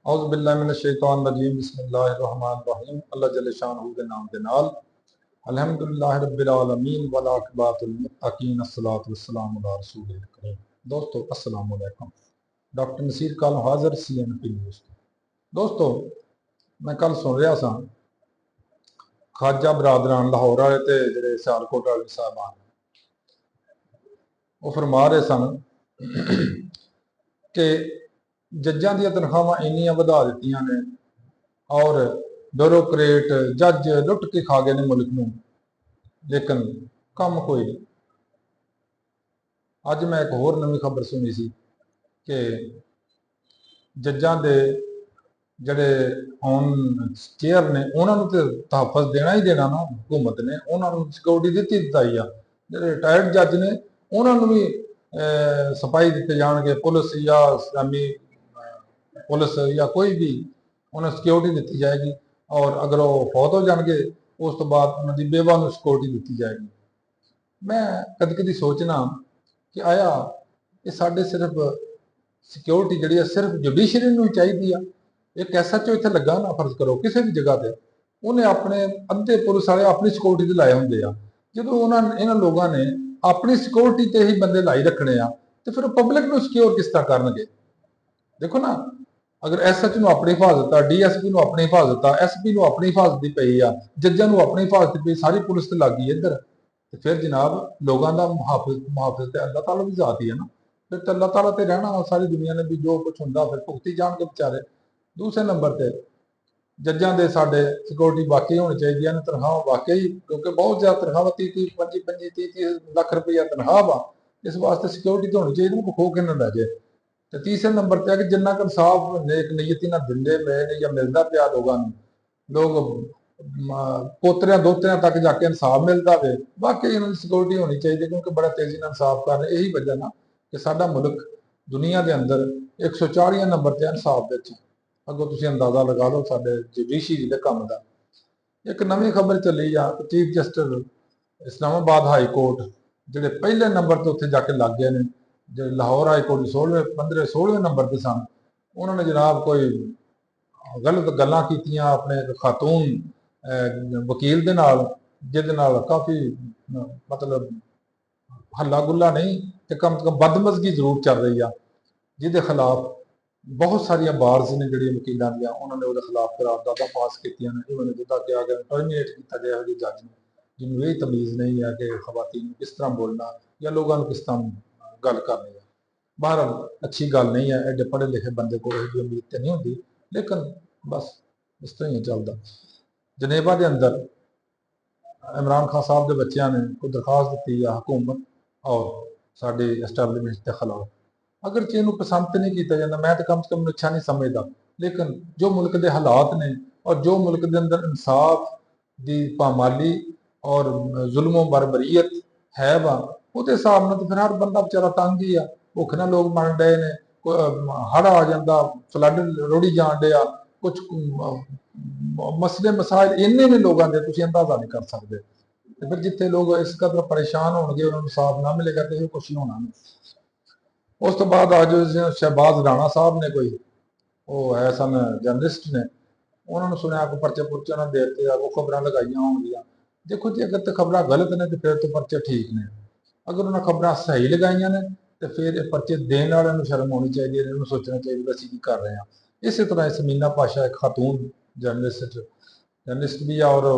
औज़ बिल्लाहि मिनश शैतानिर रजीम बिस्मिल्लाहिर रहमानिर रहीम अल्लाह जल्ल शानहू के नाम के नाल अल्हम्दुलिल्लाहि रब्बिल आलमीन वल आक़िबतुल मुत्तक़ीन अस्सलातु वस्सलामु अला रसूलिल करीम। दोस्तों अस्सलामु अलैकुम। डॉक्टर नसीर कल हाज़िर CNP न्यूज़। दोस्तों मैं कल सुन रहा सा खाजा बरादरान लाहौर वाले ते जिहड़े सियालकोट वाले साहबान वो फरमा रहे सन कि जज्जां दी तनख्वाहां इन्नियां वधा दित्तियां ने और ब्यूरोक्रेट जज लुट के खा गए ने मुल्क नूं, लेकिन कम कोई नहीं। अज मैं एक होर नवीं खबर सुनी सी कि जज्जां दे ਜਿਹੜੇ ਔਨ ਚੇਅਰ ਨੇ ਉਹਨਾਂ ਨੂੰ ਤੇ ਤਹਫਜ਼ ਦੇਣਾ ਹੀ ਦੇਣਾ ਨਾ, ਹੁਕੂਮਤ ਨੇ ਉਹਨਾਂ ਨੂੰ ਸਿਕਿਉਰਿਟੀ ਦਿੱਤੀ ਦਿੱਤਾਈ ਆ। ਜਿਹੜੇ ਰਿਟਾਇਰਡ ਜੱਜ ਨੇ ਉਹਨਾਂ ਨੂੰ ਵੀ ਸਪਾਈ ਦਿੱਤੇ ਜਾਣਗੇ, ਪੁਲਿਸ ਜਾਂ ਇਸਲਾਮੀ ਪੁਲਿਸ ਜਾਂ ਕੋਈ ਵੀ ਉਹਨਾਂ ਸਿਕਿਉਰਿਟੀ ਦਿੱਤੀ ਜਾਏਗੀ। ਔਰ ਅਗਰ ਉਹ ਫੌਤ ਹੋ ਜਾਣਗੇ ਉਸ ਤੋਂ ਬਾਅਦ ਉਹਨਾਂ ਦੀ ਬੇਵਾ ਨੂੰ ਸਿਕਿਉਰਿਟੀ ਦਿੱਤੀ ਜਾਏਗੀ। ਮੈਂ ਕਦੀ ਕਦੀ ਸੋਚਣਾ ਕਿ ਆਇਆ ਇਹ ਸਾਡੇ ਸਿਰਫ ਸਿਕਿਉਰਿਟੀ ਜਿਹੜੀ ਆ ਸਿਰਫ ਜੁਡੀਸ਼ਰੀ ਨੂੰ ਹੀ ਚਾਹੀਦੀ ਆ। एक SHO इत्थे लगा ना, फर्ज करो किसी भी जगह पर उन्हें अपने अद्धे पुलिस वाले अपनी सिक्योरिटी ते लाए होंगे आ। जो इन्होंने लोगों ने अपनी सिक्योरिटी ते ही बंदे लाई रखने आ तो फिर पब्लिक को सिक्योर किस तरह करनगे? देखो ना, अगर SHO नूं अपनी हिफाजत आ, DSP नूं अपनी हिफाजत आ, SP नूं अपनी हिफाजत दी पई आ, जज्जां नूं अपनी हिफाजत दी पई, सारी पुलिस ते लग गई इधर, तो फिर जनाब लोगों का मुहाफिज ते अल्लाह ताला की जात ही है ना। फिर तो अल्लाह ताला ते रहना सारी दुनिया ने भी जो कुछ हुंदा फिर भुगती जाणगे बेचारे। दूसरे नंबर पर जज्जां दे साडे सिक्योरिटी वाकई होनी चाहिए, तनख्वाह वाकई, क्योंकि बहुत ज्यादा तनख्वाह 25-25 लाख रुपया तनख्वाह वा, इस वास्ते सिक्योरिटी तो होनी चाहिए ना, खो के ना लै जाए। तो तीसरे नंबर पर है कि जिन्ना कर इंसाफ नेक नीयती ना दिंदे पए ने या मिलता पिया लोगों को, लोग पोतरियां दोतरियां तक जाके इंसाफ मिलता वे, वाकई इन्होंने सिक्योरिटी होनी चाहिए, क्योंकि बड़ा तेजी ना इंसाफ कर रहे। यही वजह ना कि साडा मुल्क दुनिया के अंदर 140 नंबर पर इंसाफ विच। अगों तुसीं अंदाजा लगा लो साडे जुडिशरी दे काम दा। एक नवीं खबर चली आ कि chief justice Islamabad high court जिहड़े पहले नंबर ते उत्थे जाके लग गए ने, जो लाहौर हाई कोर्ट 16वें नंबर ते सन, उन्होंने जनाब कोई गलत गल्लां कीतियां अपने खातून वकील दे नाल, जिहदे नाल काफ़ी मतलब हल्ला गुल्ला नहीं तो कम से कम बदमजगी जरूर चल रही आ, जिहदे खिलाफ बहुत सारिया बार्स ने जिहड़ियां वकीलों दियां उन्होंने उहदे खिलाफ करारदादा पास कीतियां ने। इन्होंने जिद्दां कि अगर टर्मीनेट किया जाए ਇਹੋ ਜਿਹੇ जज ਨੂੰ जिन्होंने यही तमीज़ नहीं है कि खवातीन ਨੂੰ किस तरह बोलना या लोगों को किस तरह गल करनी है। बहरहाल अच्छी गल नहीं है, एडे पढ़े लिखे बंदे को यही उम्मीद तो नहीं होती, लेकिन बस इस तरह ही चलता। जनेवा के अंदर इमरान खान साहब के बच्चों ने कोई दरखास्त दी है हुकूमत और साड़ी एस्टैबलिशमेंट के खिलाफ। अगर चीज़ को पसंद तो नहीं किया जाता, मैं तो कम से कम अच्छा नहीं समझता, लेकिन जो मुल्क के हालात ने और जो मुल्क के अंदर इंसाफ की पामाली और जुल्मो बरबरीयत है वा, उस हिसाब न तो फिर हर बंदा बेचारा तंग ही आ। भुख ना लोग मर रहे ने, हड़ आ जाता, फ्लड रुड़ी जान डे, कुछ मसले मसाइल इन्ने ने लोगों के तुसीं अंदाजा नहीं कर सकते। तो फिर जिथे लोग इस कदर परेशान होंगे, उन्होंने इंसाफ ना मिलेगा तो कुछ नहीं होना नहीं। उस तो बाद आज शहबाज राणा साहब ने कोई वो है सन जर्नलिस्ट ने, उन्होंने सुनिया को परचे पुरचे उन्होंने देते वो खबर लगाई होंगी। देखो जी, अगर तो खबर गलत ने तो फिर तो परचे ठीक ने, अगर उन्होंने खबर सही लगाई ने तो फिर परचे देने वाले शर्म होनी चाहिए, इन्होंने सोचना चाहिए असं की कर रहे हैं। इस तरह समीना पाशा एक खातून जर्नलिस्ट भी और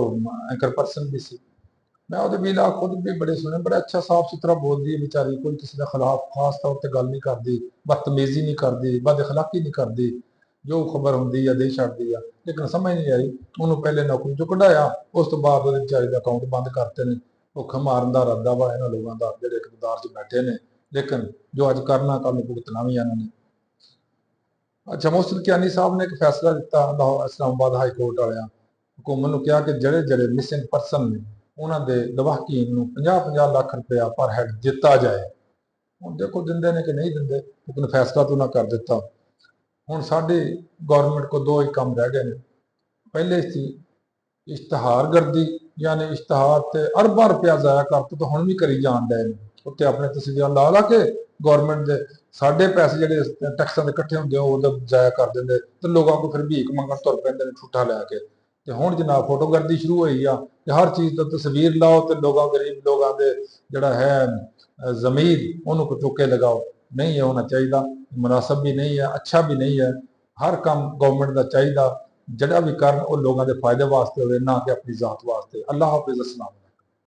एंकर पर्सन भी सी। मैं वो वीला खुद भी बड़े सुने, बड़ा अच्छा साफ सुथरा बोलती है बेचारी, कोई किसी के खिलाफ खास तौर पर गल नहीं करती, बदतमीजी नहीं करती, बद अखलाकी नहीं करती, जो खबर होंगी या दे छड़ती है। लेकिन समझ नहीं आई, उन्होंने पहले नौकरी चो कढ़ाया, उस तो बाद वो बेचारी का अकाउंट बंद करते हैं। भुख मारन का इरादा वा इन्होंने लोगों का जो इकतदार च बैठे ने, लेकिन जो अज करना कल भुगतना भी इन्होंने। अच्छा, मोहसिन कियानी साहब ने एक फैसला दिता इस्लामाबाद हाई कोर्ट वाले हुकूमत ने कहा कि जड़े जड़े मिसिंग परसन ने उन्होंने लवाहकीन नूं 50-50 लाख रुपया पर हैड दिता जाए। हुण देखो दिंदे ने कि नहीं दिंदे, लेकिन फैसला तो उन्हें कर दिता। हुण साडी गौरमेंट को दो ही काम रह गए हैं। पहले सी इश्तहार गर्दी, यानी इश्तहार से अरबा रुपया जाया करते तो हुण भी करी जान डे, उत्ते अपने तस्वीर ला ला के ਗਵਰਨਮੈਂਟ ਦੇ ਸਾਡੇ ਪੈਸੇ ਜਿਹੜੇ ਟੈਕਸਾਂ ਦੇ ਇਕੱਠੇ ਹੁੰਦੇ ਉਹ ਉਦੋਂ ਜ਼ਾਇਆ ਕਰ ਦਿੰਦੇ ਤੇ ਲੋਕਾਂ ਕੋਲ ਫਿਰ ਭੀਖ ਮੰਗਣ ਤੁਰ ਪੈਂਦੇ ਨੇ ਠੁੱਠਾ ਲੈ ਕੇ। ਤੇ ਹੁਣ ਜਨਾਬ ਫੋਟੋਗ੍ਰਾਫੀ ਸ਼ੁਰੂ ਹੋਈ ਆ ਤੇ ਹਰ ਚੀਜ਼ ਦਾ ਤਸਵੀਰ ਲਾਓ ਤੇ ਲੋਕਾਂ ਗਰੀਬ ਲੋਕਾਂ ਦੇ ਜਿਹੜਾ ਹੈ ਜ਼ਮੀਰ ਉਹਨੂੰ ਚੁੱਕ ਕੇ ਲਗਾਓ। ਨਹੀਂ ਇਹ ਹੋਣਾ ਚਾਹੀਦਾ, ਮੁਨਾਸਬ ਵੀ ਨਹੀਂ ਹੈ, ਅੱਛਾ ਵੀ ਨਹੀਂ ਹੈ। ਹਰ ਕੰਮ ਗਵਰਨਮੈਂਟ ਦਾ ਚਾਹੀਦਾ ਜਿਹੜਾ ਵੀ ਕਰਨ ਉਹ ਲੋਕਾਂ ਦੇ ਫਾਇਦੇ ਵਾਸਤੇ ਹੋਵੇ, ਨਾ ਕਿ ਆਪਣੀ ਜ਼ਾਤ ਵਾਸਤੇ। ਅੱਲਾਹ ਹਾਫਿਜ਼, अस्सलाम।